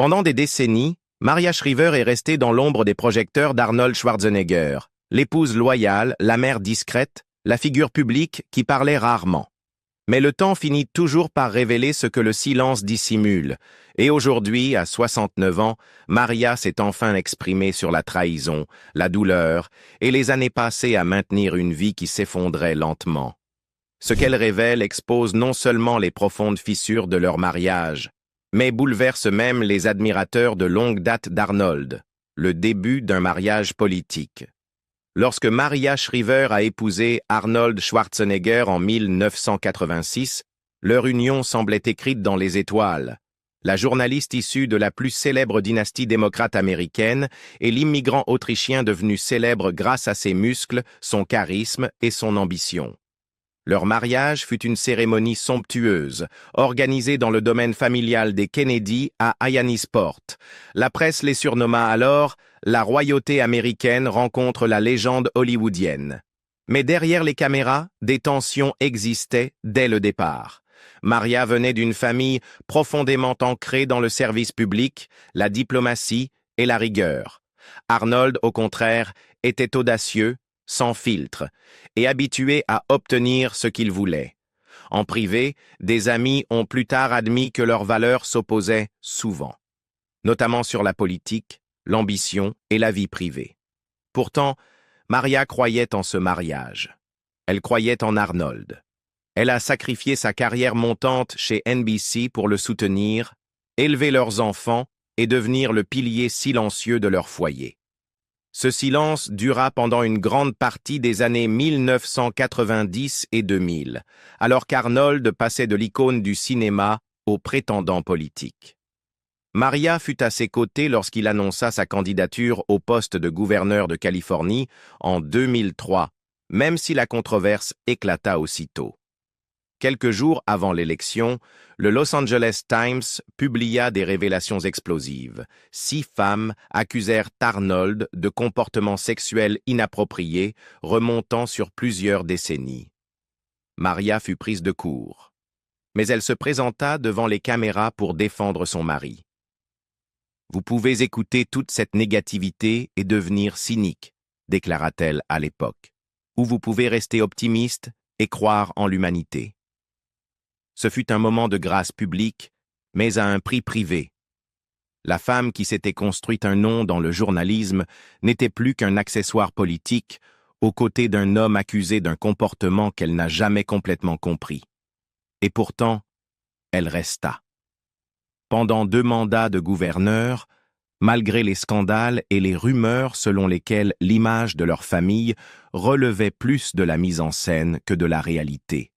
Pendant des décennies, Maria Shriver est restée dans l'ombre des projecteurs d'Arnold Schwarzenegger, l'épouse loyale, la mère discrète, la figure publique qui parlait rarement. Mais le temps finit toujours par révéler ce que le silence dissimule. Et aujourd'hui, à 69 ans, Maria s'est enfin exprimée sur la trahison, la douleur et les années passées à maintenir une vie qui s'effondrait lentement. Ce qu'elle révèle expose non seulement les profondes fissures de leur mariage, mais bouleverse même les admirateurs de longue date d'Arnold, le début d'un mariage politique. Lorsque Maria Shriver a épousé Arnold Schwarzenegger en 1986, leur union semblait écrite dans les étoiles. La journaliste issue de la plus célèbre dynastie démocrate américaine et l'immigrant autrichien devenu célèbre grâce à ses muscles, son charisme et son ambition. Leur mariage fut une cérémonie somptueuse, organisée dans le domaine familial des Kennedy à Hyannisport. La presse les surnomma alors « La royauté américaine rencontre la légende hollywoodienne ». Mais derrière les caméras, des tensions existaient dès le départ. Maria venait d'une famille profondément ancrée dans le service public, la diplomatie et la rigueur. Arnold, au contraire, était audacieux, sans filtre, et habitué à obtenir ce qu'il voulait. En privé, des amis ont plus tard admis que leurs valeurs s'opposaient souvent, notamment sur la politique, l'ambition et la vie privée. Pourtant, Maria croyait en ce mariage. Elle croyait en Arnold. Elle a sacrifié sa carrière montante chez NBC pour le soutenir, élever leurs enfants et devenir le pilier silencieux de leur foyer. Ce silence dura pendant une grande partie des années 1990 et 2000, alors qu'Arnold passait de l'icône du cinéma au prétendant politique. Maria fut à ses côtés lorsqu'il annonça sa candidature au poste de gouverneur de Californie en 2003, même si la controverse éclata aussitôt. Quelques jours avant l'élection, le Los Angeles Times publia des révélations explosives. 6 femmes accusèrent Arnold de comportements sexuels inappropriés remontant sur plusieurs décennies. Maria fut prise de court, mais elle se présenta devant les caméras pour défendre son mari. « Vous pouvez écouter toute cette négativité et devenir cynique », déclara-t-elle à l'époque, « ou vous pouvez rester optimiste et croire en l'humanité. » Ce fut un moment de grâce publique, mais à un prix privé. La femme qui s'était construite un nom dans le journalisme n'était plus qu'un accessoire politique, aux côtés d'un homme accusé d'un comportement qu'elle n'a jamais complètement compris. Et pourtant, elle resta. Pendant 2 mandats de gouverneur, malgré les scandales et les rumeurs selon lesquelles l'image de leur famille relevait plus de la mise en scène que de la réalité.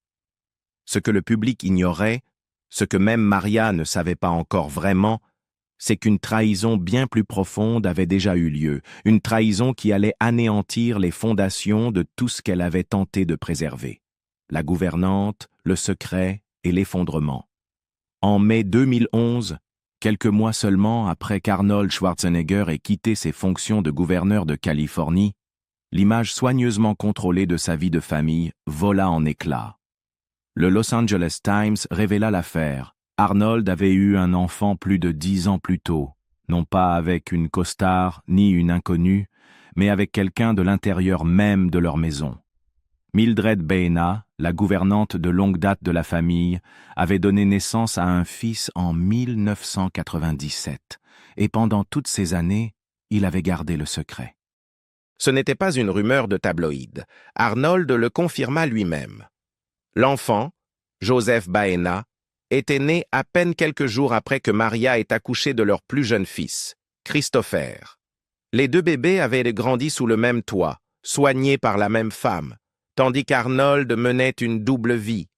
Ce que le public ignorait, ce que même Maria ne savait pas encore vraiment, c'est qu'une trahison bien plus profonde avait déjà eu lieu, une trahison qui allait anéantir les fondations de tout ce qu'elle avait tenté de préserver. La gouvernante, le secret et l'effondrement. En mai 2011, quelques mois seulement après qu'Arnold Schwarzenegger ait quitté ses fonctions de gouverneur de Californie, l'image soigneusement contrôlée de sa vie de famille vola en éclats. Le Los Angeles Times révéla l'affaire. Arnold avait eu un enfant plus de 10 ans plus tôt, non pas avec une costard ni une inconnue, mais avec quelqu'un de l'intérieur même de leur maison. Mildred Baena, la gouvernante de longue date de la famille, avait donné naissance à un fils en 1997, et pendant toutes ces années, il avait gardé le secret. Ce n'était pas une rumeur de tabloïd. Arnold le confirma lui-même. L'enfant, Joseph Baena, était né à peine quelques jours après que Maria ait accouché de leur plus jeune fils, Christopher. Les 2 bébés avaient grandi sous le même toit, soignés par la même femme, tandis qu'Arnold menait une double vie,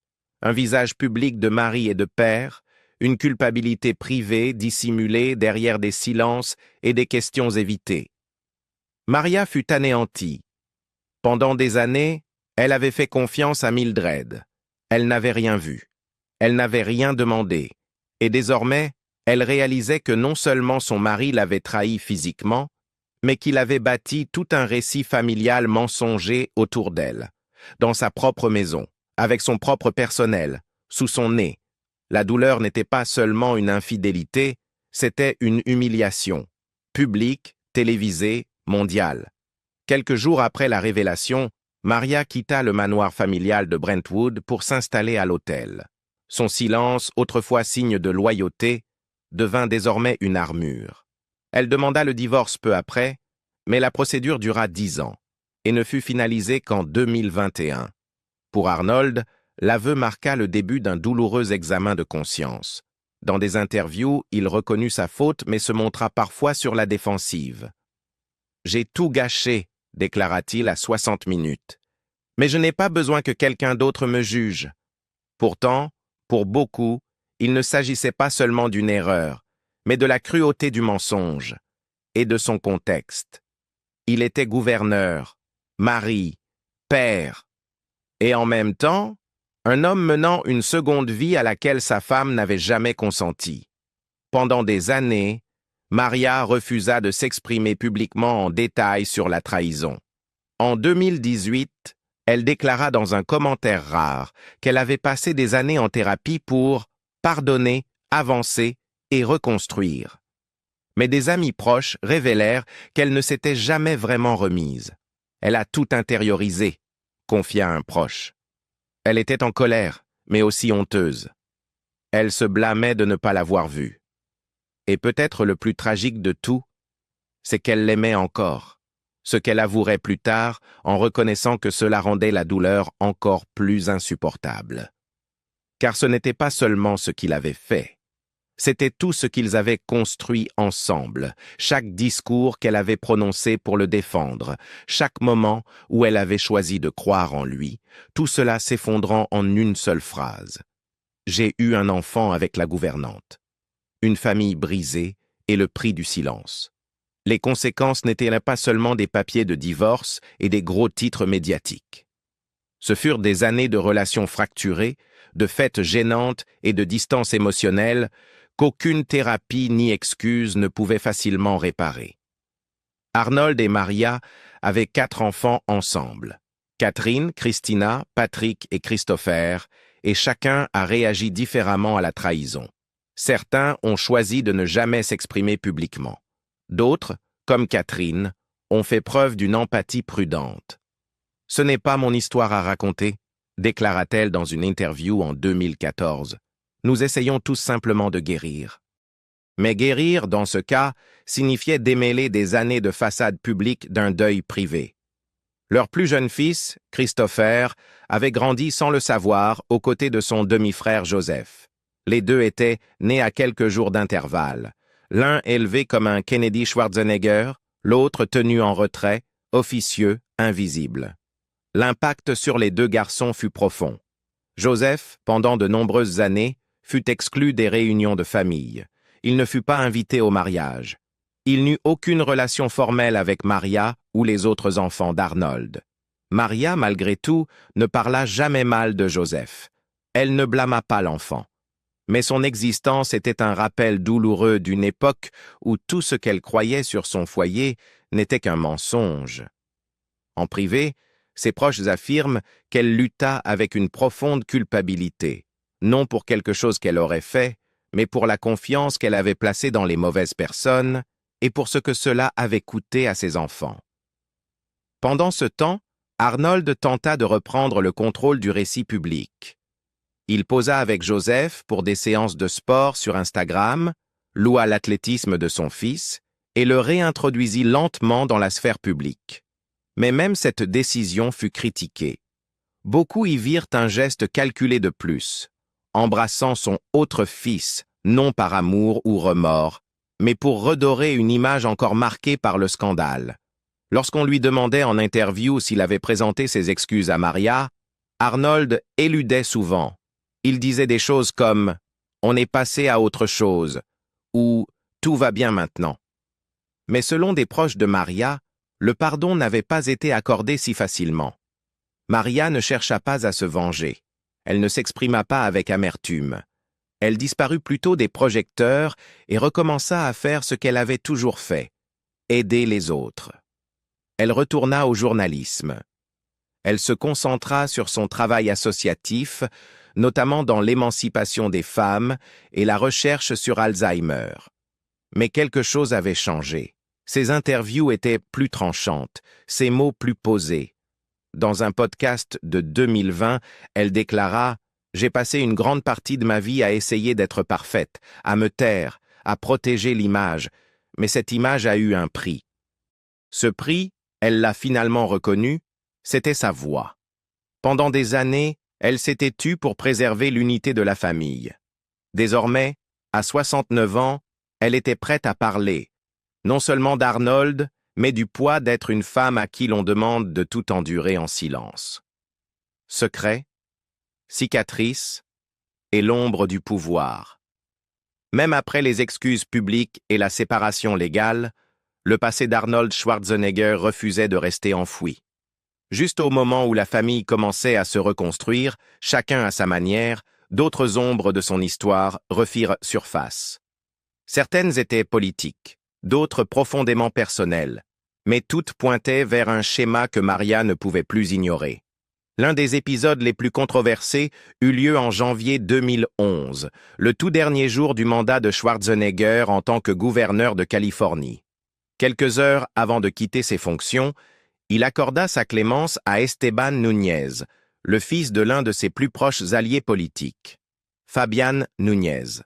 un visage public de mari et de père, une culpabilité privée dissimulée derrière des silences et des questions évitées. Maria fut anéantie. Pendant des années, elle avait fait confiance à Mildred. Elle n'avait rien vu. Elle n'avait rien demandé. Et désormais, elle réalisait que non seulement son mari l'avait trahie physiquement, mais qu'il avait bâti tout un récit familial mensonger autour d'elle, dans sa propre maison, avec son propre personnel, sous son nez. La douleur n'était pas seulement une infidélité, C'était une humiliation, publique, télévisée, mondiale. Quelques jours après la révélation, Maria quitta le manoir familial de Brentwood pour s'installer à l'hôtel. Son silence, autrefois signe de loyauté, devint désormais une armure. Elle demanda le divorce peu après, mais la procédure dura 10 ans et ne fut finalisée qu'en 2021. Pour Arnold, l'aveu marqua le début d'un douloureux examen de conscience. Dans des interviews, il reconnut sa faute mais se montra parfois sur la défensive. « J'ai tout gâché », déclara-t-il à 60 minutes. « Mais je n'ai pas besoin que quelqu'un d'autre me juge. » Pourtant, pour beaucoup, il ne s'agissait pas seulement d'une erreur, mais de la cruauté du mensonge et de son contexte. Il était gouverneur, mari, père, et en même temps, un homme menant une seconde vie à laquelle sa femme n'avait jamais consenti. Pendant des années, Maria refusa de s'exprimer publiquement en détail sur la trahison. En 2018, elle déclara dans un commentaire rare qu'elle avait passé des années en thérapie pour pardonner, avancer et reconstruire. Mais des amis proches révélèrent qu'elle ne s'était jamais vraiment remise. Elle a tout intériorisé, confia un proche. Elle était en colère, mais aussi honteuse. Elle se blâmait de ne pas l'avoir vue. Et peut-être le plus tragique de tout, c'est qu'elle l'aimait encore, ce qu'elle avouerait plus tard en reconnaissant que cela rendait la douleur encore plus insupportable. Car ce n'était pas seulement ce qu'il avait fait. C'était tout ce qu'ils avaient construit ensemble, chaque discours qu'elle avait prononcé pour le défendre, chaque moment où elle avait choisi de croire en lui, tout cela s'effondrant en une seule phrase. « J'ai eu un enfant avec la gouvernante. » Une famille brisée et le prix du silence. Les conséquences n'étaient pas seulement des papiers de divorce et des gros titres médiatiques. Ce furent des années de relations fracturées, de fêtes gênantes et de distance émotionnelle qu'aucune thérapie ni excuse ne pouvait facilement réparer. Arnold et Maria avaient 4 enfants ensemble. Catherine, Christina, Patrick et Christopher, et chacun a réagi différemment à la trahison. Certains ont choisi de ne jamais s'exprimer publiquement. D'autres, comme Catherine, ont fait preuve d'une empathie prudente. « Ce n'est pas mon histoire à raconter », déclara-t-elle dans une interview en 2014. Nous essayons tous simplement de guérir. Mais guérir, dans ce cas, signifiait démêler des années de façade publique d'un deuil privé. Leur plus jeune fils, Christopher, avait grandi sans le savoir aux côtés de son demi-frère Joseph. Les deux étaient nés à quelques jours d'intervalle, l'un élevé comme un Kennedy Schwarzenegger, l'autre tenu en retrait, officieux, invisible. L'impact sur les 2 garçons fut profond. Joseph, pendant de nombreuses années, fut exclu des réunions de famille. Il ne fut pas invité au mariage. Il n'eut aucune relation formelle avec Maria ou les autres enfants d'Arnold. Maria, malgré tout, ne parla jamais mal de Joseph. Elle ne blâma pas l'enfant. Mais son existence était un rappel douloureux d'une époque où tout ce qu'elle croyait sur son foyer n'était qu'un mensonge. En privé, ses proches affirment qu'elle lutta avec une profonde culpabilité, non pour quelque chose qu'elle aurait fait, mais pour la confiance qu'elle avait placée dans les mauvaises personnes et pour ce que cela avait coûté à ses enfants. Pendant ce temps, Arnold tenta de reprendre le contrôle du récit public. Il posa avec Joseph pour des séances de sport sur Instagram, loua l'athlétisme de son fils et le réintroduisit lentement dans la sphère publique. Mais même cette décision fut critiquée. Beaucoup y virent un geste calculé de plus, embrassant son autre fils, non par amour ou remords, mais pour redorer une image encore marquée par le scandale. Lorsqu'on lui demandait en interview s'il avait présenté ses excuses à Maria, Arnold éludait souvent. Il disait des choses comme « on est passé à autre chose » ou « tout va bien maintenant ». Mais selon des proches de Maria, le pardon n'avait pas été accordé si facilement. Maria ne chercha pas à se venger. Elle ne s'exprima pas avec amertume. Elle disparut plutôt des projecteurs et recommença à faire ce qu'elle avait toujours fait, aider les autres. Elle retourna au journalisme. Elle se concentra sur son travail associatif, notamment dans l'émancipation des femmes et la recherche sur Alzheimer. Mais quelque chose avait changé. Ses interviews étaient plus tranchantes, ses mots plus posés. Dans un podcast de 2020, elle déclara « J'ai passé une grande partie de ma vie à essayer d'être parfaite, à me taire, à protéger l'image, mais cette image a eu un prix. » Ce prix, elle l'a finalement reconnu, c'était sa voix. Pendant des années, elle s'était tue pour préserver l'unité de la famille. Désormais, à 69 ans, elle était prête à parler, non seulement d'Arnold, mais du poids d'être une femme à qui l'on demande de tout endurer en silence. Secret, cicatrice et l'ombre du pouvoir. Même après les excuses publiques et la séparation légale, le passé d'Arnold Schwarzenegger refusait de rester enfoui. Juste au moment où la famille commençait à se reconstruire, chacun à sa manière, d'autres ombres de son histoire refirent surface. Certaines étaient politiques, d'autres profondément personnelles, mais toutes pointaient vers un schéma que Maria ne pouvait plus ignorer. L'un des épisodes les plus controversés eut lieu en janvier 2011, le tout dernier jour du mandat de Schwarzenegger en tant que gouverneur de Californie. Quelques heures avant de quitter ses fonctions, il accorda sa clémence à Esteban Núñez, le fils de l'un de ses plus proches alliés politiques, Fabián Núñez.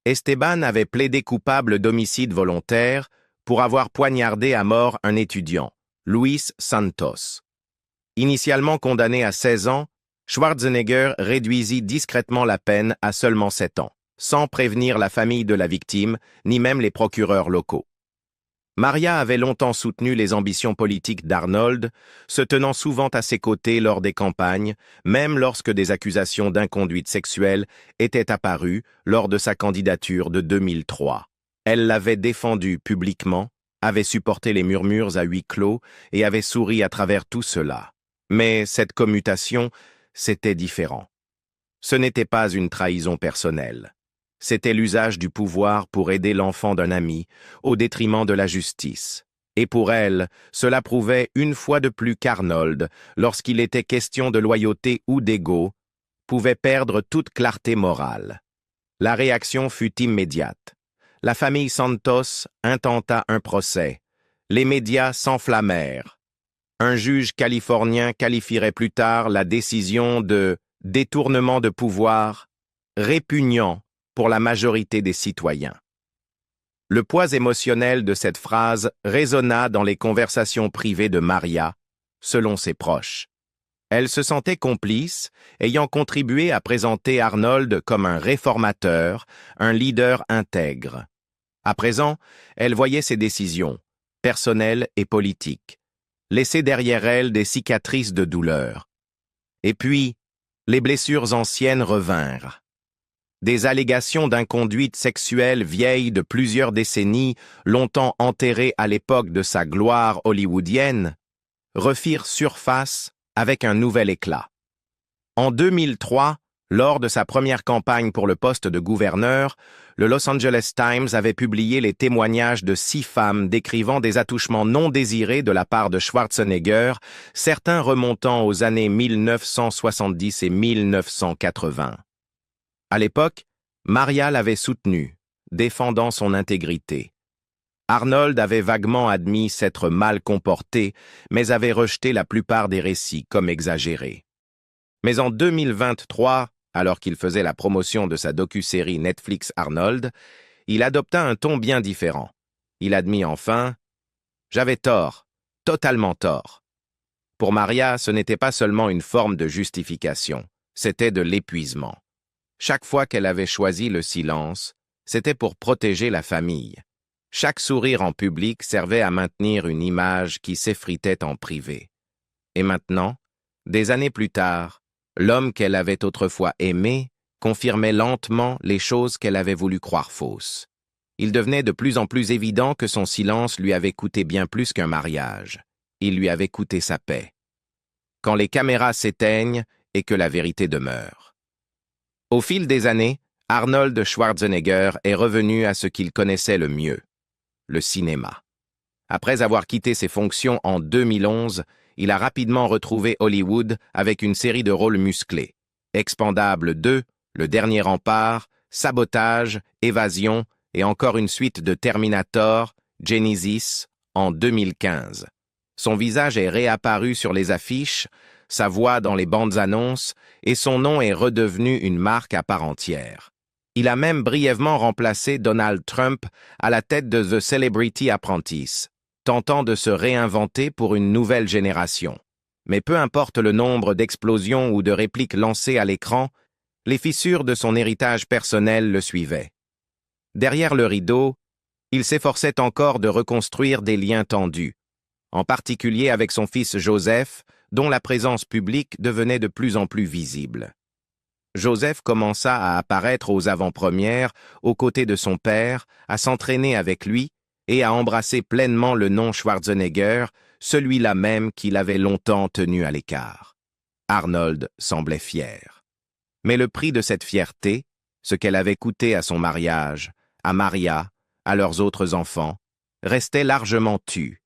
Esteban avait plaidé coupable d'homicide volontaire pour avoir poignardé à mort un étudiant, Luis Santos. Initialement condamné à 16 ans, Schwarzenegger réduisit discrètement la peine à seulement 7 ans, sans prévenir la famille de la victime, ni même les procureurs locaux. Maria avait longtemps soutenu les ambitions politiques d'Arnold, se tenant souvent à ses côtés lors des campagnes, même lorsque des accusations d'inconduite sexuelle étaient apparues lors de sa candidature de 2003. Elle l'avait défendu publiquement, avait supporté les murmures à huis clos et avait souri à travers tout cela. Mais cette commutation, c'était différent. Ce n'était pas une trahison personnelle. C'était l'usage du pouvoir pour aider l'enfant d'un ami, au détriment de la justice. Et pour elle, cela prouvait une fois de plus qu'Arnold, lorsqu'il était question de loyauté ou d'ego, pouvait perdre toute clarté morale. La réaction fut immédiate. La famille Santos intenta un procès. Les médias s'enflammèrent. Un juge californien qualifierait plus tard la décision de « détournement de pouvoir » répugnant pour la majorité des citoyens. Le poids émotionnel de cette phrase résonna dans les conversations privées de Maria, selon ses proches. Elle se sentait complice, ayant contribué à présenter Arnold comme un réformateur, un leader intègre. À présent, elle voyait ses décisions, personnelles et politiques, laisser derrière elle des cicatrices de douleur. Et puis, les blessures anciennes revinrent. Des allégations d'inconduite sexuelle vieilles de plusieurs décennies, longtemps enterrées à l'époque de sa gloire hollywoodienne, refirent surface avec un nouvel éclat. En 2003, lors de sa première campagne pour le poste de gouverneur, le Los Angeles Times avait publié les témoignages de 6 femmes décrivant des attouchements non désirés de la part de Schwarzenegger, certains remontant aux années 1970 et 1980. À l'époque, Maria l'avait soutenu, défendant son intégrité. Arnold avait vaguement admis s'être mal comporté, mais avait rejeté la plupart des récits comme exagérés. Mais en 2023, alors qu'il faisait la promotion de sa docu-série Netflix Arnold, il adopta un ton bien différent. Il admit enfin « J'avais tort, totalement tort ». Pour Maria, ce n'était pas seulement une forme de justification, c'était de l'épuisement. Chaque fois qu'elle avait choisi le silence, c'était pour protéger la famille. Chaque sourire en public servait à maintenir une image qui s'effritait en privé. Et maintenant, des années plus tard, l'homme qu'elle avait autrefois aimé confirmait lentement les choses qu'elle avait voulu croire fausses. Il devenait de plus en plus évident que son silence lui avait coûté bien plus qu'un mariage. Il lui avait coûté sa paix. Quand les caméras s'éteignent et que la vérité demeure. Au fil des années, Arnold Schwarzenegger est revenu à ce qu'il connaissait le mieux, le cinéma. Après avoir quitté ses fonctions en 2011, il a rapidement retrouvé Hollywood avec une série de rôles musclés. Expendables 2, Le Dernier Rempart, Sabotage, Évasion et encore une suite de Terminator, Genesis, en 2015. Son visage est réapparu sur les affiches, sa voix dans les bandes annonces, et son nom est redevenu une marque à part entière. Il a même brièvement remplacé Donald Trump à la tête de The Celebrity Apprentice, tentant de se réinventer pour une nouvelle génération. Mais peu importe le nombre d'explosions ou de répliques lancées à l'écran, les fissures de son héritage personnel le suivaient. Derrière le rideau, il s'efforçait encore de reconstruire des liens tendus, en particulier avec son fils Joseph, dont la présence publique devenait de plus en plus visible. Joseph commença à apparaître aux avant-premières, aux côtés de son père, à s'entraîner avec lui et à embrasser pleinement le nom Schwarzenegger, celui-là même qu'il avait longtemps tenu à l'écart. Arnold semblait fier. Mais le prix de cette fierté, ce qu'elle avait coûté à son mariage, à Maria, à leurs autres enfants, restait largement tu.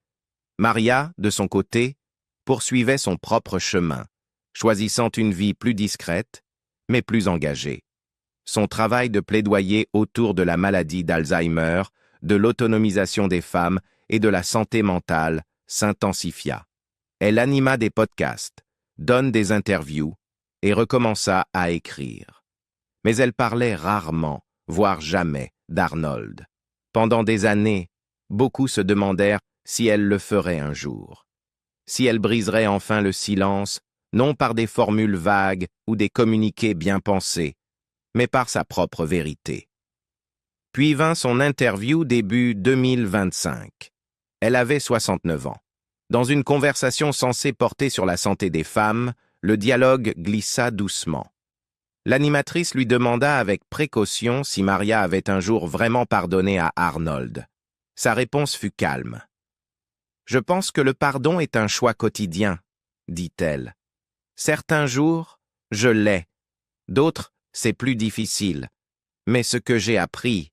Maria, de son côté, poursuivait son propre chemin, choisissant une vie plus discrète, mais plus engagée. Son travail de plaidoyer autour de la maladie d'Alzheimer, de l'autonomisation des femmes et de la santé mentale s'intensifia. Elle anima des podcasts, donne des interviews et recommença à écrire. Mais elle parlait rarement, voire jamais, d'Arnold. Pendant des années, beaucoup se demandèrent si elle le ferait un jour. Si elle briserait enfin le silence, non par des formules vagues ou des communiqués bien pensés, mais par sa propre vérité. Puis vint son interview début 2025. Elle avait 69 ans. Dans une conversation censée porter sur la santé des femmes, le dialogue glissa doucement. L'animatrice lui demanda avec précaution si Maria avait un jour vraiment pardonné à Arnold. Sa réponse fut calme. « Je pense que le pardon est un choix quotidien, » dit-elle. « Certains jours, je l'ai. D'autres, c'est plus difficile. Mais ce que j'ai appris,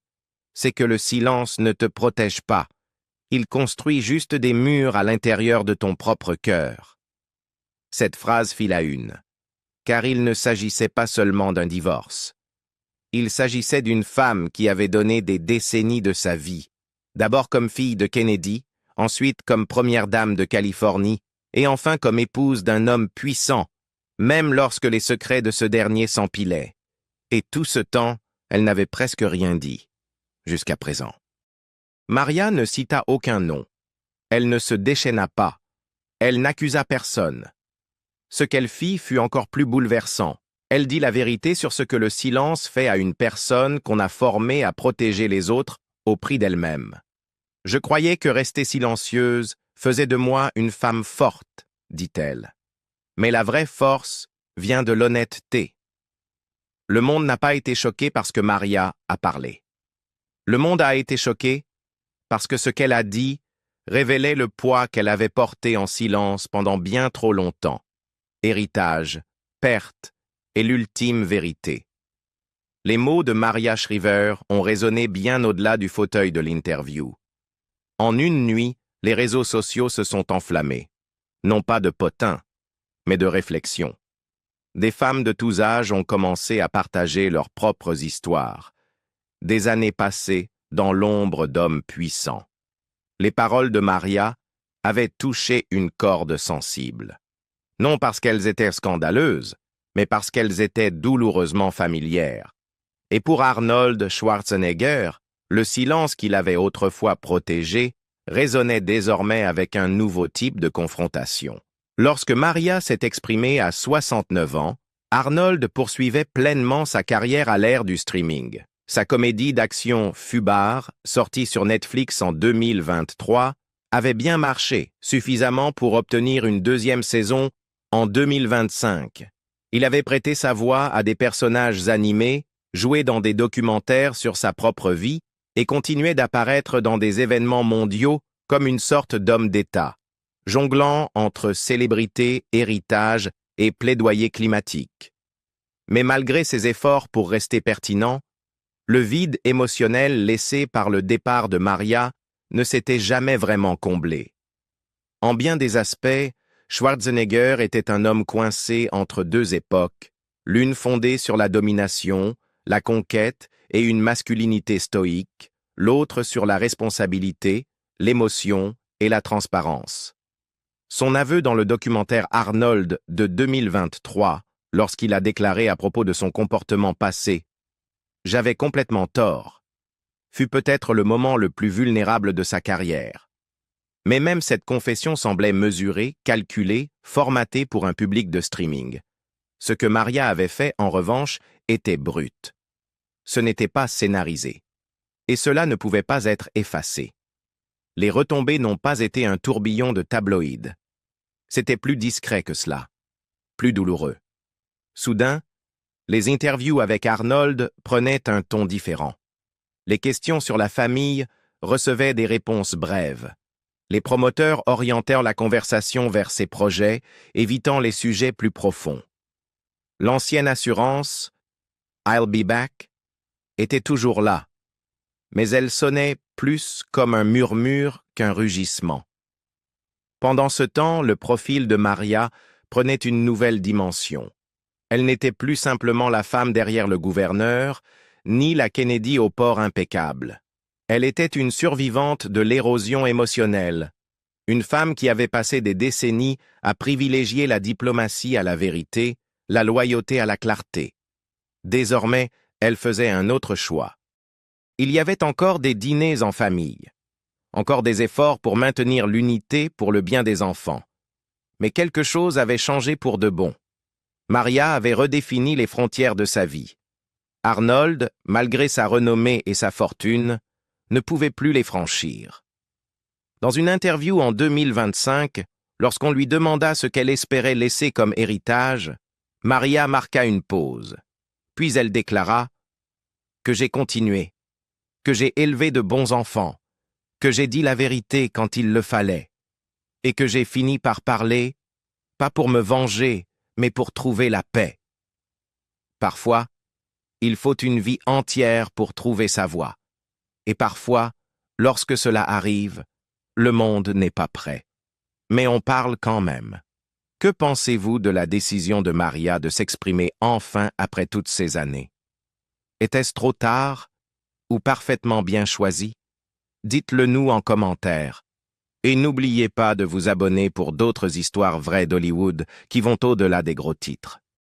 c'est que le silence ne te protège pas. Il construit juste des murs à l'intérieur de ton propre cœur. » Cette phrase fit la une, car il ne s'agissait pas seulement d'un divorce. Il s'agissait d'une femme qui avait donné des décennies de sa vie, d'abord comme fille de Kennedy, ensuite comme première dame de Californie, et enfin comme épouse d'un homme puissant, même lorsque les secrets de ce dernier s'empilaient. Et tout ce temps, elle n'avait presque rien dit, jusqu'à présent. Maria ne cita aucun nom. Elle ne se déchaîna pas. Elle n'accusa personne. Ce qu'elle fit fut encore plus bouleversant. Elle dit la vérité sur ce que le silence fait à une personne qu'on a formée à protéger les autres au prix d'elle-même. « Je croyais que rester silencieuse faisait de moi une femme forte, » dit-elle. Mais la vraie force vient de l'honnêteté. Le monde n'a pas été choqué parce que Maria a parlé. Le monde a été choqué parce que ce qu'elle a dit révélait le poids qu'elle avait porté en silence pendant bien trop longtemps. Héritage, perte et l'ultime vérité. Les mots de Maria Shriver ont résonné bien au-delà du fauteuil de l'interview. En une nuit, les réseaux sociaux se sont enflammés. Non pas de potins, mais de réflexions. Des femmes de tous âges ont commencé à partager leurs propres histoires. Des années passées dans l'ombre d'hommes puissants. Les paroles de Maria avaient touché une corde sensible. Non parce qu'elles étaient scandaleuses, mais parce qu'elles étaient douloureusement familières. Et pour Arnold Schwarzenegger, le silence qu'il avait autrefois protégé résonnait désormais avec un nouveau type de confrontation. Lorsque Maria s'est exprimée à 69 ans, Arnold poursuivait pleinement sa carrière à l'ère du streaming. Sa comédie d'action Fubar, sortie sur Netflix en 2023, avait bien marché, suffisamment pour obtenir une deuxième saison en 2025. Il avait prêté sa voix à des personnages animés, joué dans des documentaires sur sa propre vie et continuait d'apparaître dans des événements mondiaux comme une sorte d'homme d'État, jonglant entre célébrité, héritage et plaidoyer climatique. Mais malgré ses efforts pour rester pertinent, le vide émotionnel laissé par le départ de Maria ne s'était jamais vraiment comblé. En bien des aspects, Schwarzenegger était un homme coincé entre deux époques, l'une fondée sur la domination, la conquête et une masculinité stoïque, l'autre sur la responsabilité, l'émotion et la transparence. Son aveu dans le documentaire Arnold de 2023, lorsqu'il a déclaré à propos de son comportement passé « J'avais complètement tort », fut peut-être le moment le plus vulnérable de sa carrière. Mais même cette confession semblait mesurée, calculée, formatée pour un public de streaming. Ce que Maria avait fait, en revanche, était brut. Ce n'était pas scénarisé. Et cela ne pouvait pas être effacé. Les retombées n'ont pas été un tourbillon de tabloïds. C'était plus discret que cela, plus douloureux. Soudain, les interviews avec Arnold prenaient un ton différent. Les questions sur la famille recevaient des réponses brèves. Les promoteurs orientèrent la conversation vers ses projets, évitant les sujets plus profonds. L'ancienne assurance, I'll be back, était toujours là, mais elle sonnait plus comme un murmure qu'un rugissement. Pendant ce temps, le profil de Maria prenait une nouvelle dimension. Elle n'était plus simplement la femme derrière le gouverneur, ni la Kennedy au port impeccable. Elle était une survivante de l'érosion émotionnelle, une femme qui avait passé des décennies à privilégier la diplomatie à la vérité, la loyauté à la clarté. Désormais, elle faisait un autre choix. Il y avait encore des dîners en famille, encore des efforts pour maintenir l'unité pour le bien des enfants. Mais quelque chose avait changé pour de bon. Maria avait redéfini les frontières de sa vie. Arnold, malgré sa renommée et sa fortune, ne pouvait plus les franchir. Dans une interview en 2025, lorsqu'on lui demanda ce qu'elle espérait laisser comme héritage, Maria marqua une pause. Puis elle déclara « Que j'ai continué, que j'ai élevé de bons enfants, que j'ai dit la vérité quand il le fallait, et que j'ai fini par parler, pas pour me venger, mais pour trouver la paix. Parfois, il faut une vie entière pour trouver sa voie. Et parfois, lorsque cela arrive, le monde n'est pas prêt. Mais on parle quand même. Que pensez-vous de la décision de Maria de s'exprimer enfin après toutes ces années? Était-ce trop tard ou parfaitement bien choisi? Dites-le nous en commentaire. Et n'oubliez pas de vous abonner pour d'autres histoires vraies d'Hollywood qui vont au-delà des gros titres.